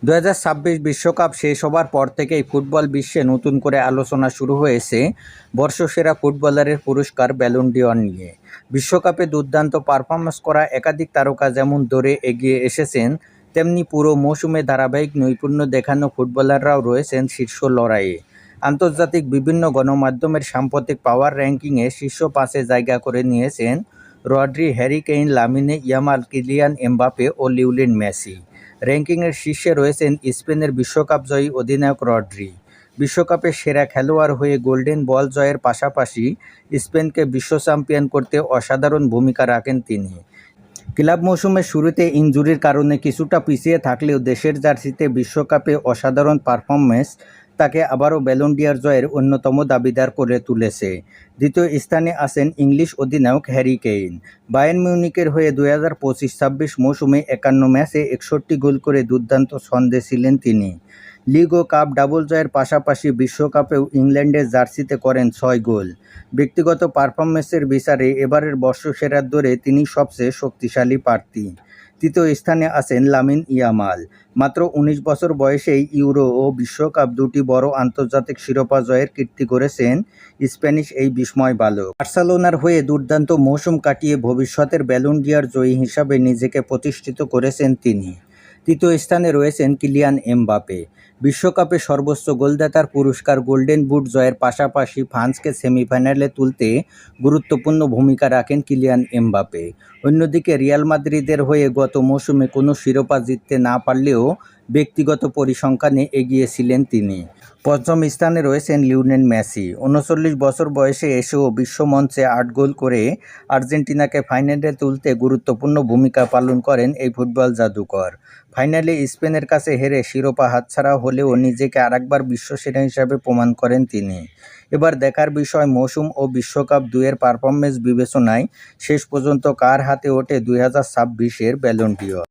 2026 বিশ্বকাপ শেষ হবার পর থেকেই ফুটবল বিশ্বে নতুন করে আলোচনা শুরু হয়েছে বর্ষসেরা ফুটবলারের পুরস্কার ব্যালন ডি'অর নিয়ে। বিশ্বকাপে দুর্দান্ত পারফরমেন্স করা একাধিক তারকা যেমন দৌড়ে এগিয়ে এসেছেন, তেমনি পুরো মৌসুমে ধারাবাহিক নৈপুণ্য দেখানো ফুটবলাররাও রয়েছেন শীর্ষ লড়াইয়ে। আন্তর্জাতিক বিভিন্ন গণমাধ্যমের সাম্প্রতিক পাওয়ার র্যাঙ্কিংয়ে শীর্ষ 5-এ জায়গা করে নিয়েছেন Rodri, Harry Kane, Lamine Yamal, Kylian Mbappe ও লিওনেল মেসি। র্যাঙ্কিংয়ের শীর্ষে রয়েছেন স্পেনের বিশ্বকাপ জয়ী অধিনায়ক রড্রি। বিশ্বকাপের সেরা খেলোয়াড় হয়ে গোল্ডেন বল জয়ের পাশাপাশি স্পেনকে বিশ্ব চ্যাম্পিয়ন করতে অসাধারণ ভূমিকা রাখেন তিনি। ক্লাব মৌসুমের শুরুতে ইনজুরির কারণে কিছুটা পিছিয়ে থাকলেও দেশের জার্সিতে বিশ্বকাপে অসাধারণ পারফরমেন্স তাকে আবারও ব্যালন ডি'অর জয়ের অন্যতম দাবিদার করে তুলেছে। দ্বিতীয় স্থানে আছেন ইংলিশ অধিনায়ক হ্যারি কেইন। বায়ার্ন মিউনিখের হয়ে 2025-26 মৌসুমে 51 ম্যাচে 61 গোল করে দুর্দান্ত ছন্দে ছিলেন তিনি। লিগ ও কাপ ডাবল জয়ের পাশাপাশি বিশ্বকাপেও ইংল্যান্ডের জার্সিতে করেন 6 গোল। ব্যক্তিগত পারফরমেন্সের বিচারে এবারের বর্ষসেরার দৌড়ে তিনি সবচেয়ে শক্তিশালী প্রার্থী। তৃতীয় স্থানে আছেন লামিন ইয়ামাল। মাত্র 19 বছর বয়সেই ইউরো ও বিশ্বকাপ দুটি বড় আন্তর্জাতিক শিরোপা জয়ের কীর্তি করেছেন স্প্যানিশ এই বিস্ময় বালক। বার্সেলোনার হয়ে দুর্দান্ত মৌসুম কাটিয়ে ভবিষ্যতের ব্যালন ডি'অর জয়ী হিসাবে নিজেকে প্রতিষ্ঠিত করেছেন তিনি। তৃতীয় স্থানে রয়েছেন কিলিয়ান এমবাপে। বিশ্বকাপে সর্বোচ্চ গোলদাতার পুরস্কার গোল্ডেন বুট জয়ের পাশাপাশি ফ্রান্সকে সেমিফাইনালে তুলতে গুরুত্বপূর্ণ ভূমিকা রাখেন কিলিয়ান এমবাপে। অন্যদিকে রিয়াল মাদ্রিদের হয়ে গত মৌসুমে কোনো শিরোপা জিততে না পারলেও ব্যক্তিগত পরিসংখ্যানে এগিয়েছিলেন তিনি। পঞ্চম স্থানে রয়েছেন লিওনেল মেসি। 39 বছর বয়সে এসেও বিশ্বমঞ্চে 8 গোল করে আর্জেন্টিনাকে ফাইনালে তুলতে গুরুত্বপূর্ণ ভূমিকা পালন করেন এই ফুটবল জাদুকর। ফাইনালে স্পেনের কাছে হেরে শিরোপা হাতছাড়া হলেও নিজেকে আরেকবার বিশ্বসেরা হিসাবে প্রমাণ করেন তিনি। এবার দেখার বিষয় মৌসুম ও বিশ্বকাপ দুয়ের পারফরমেন্স বিবেচনায় শেষ পর্যন্ত কার হাতে ওঠে 2026-এর ব্যালন ডি'অর।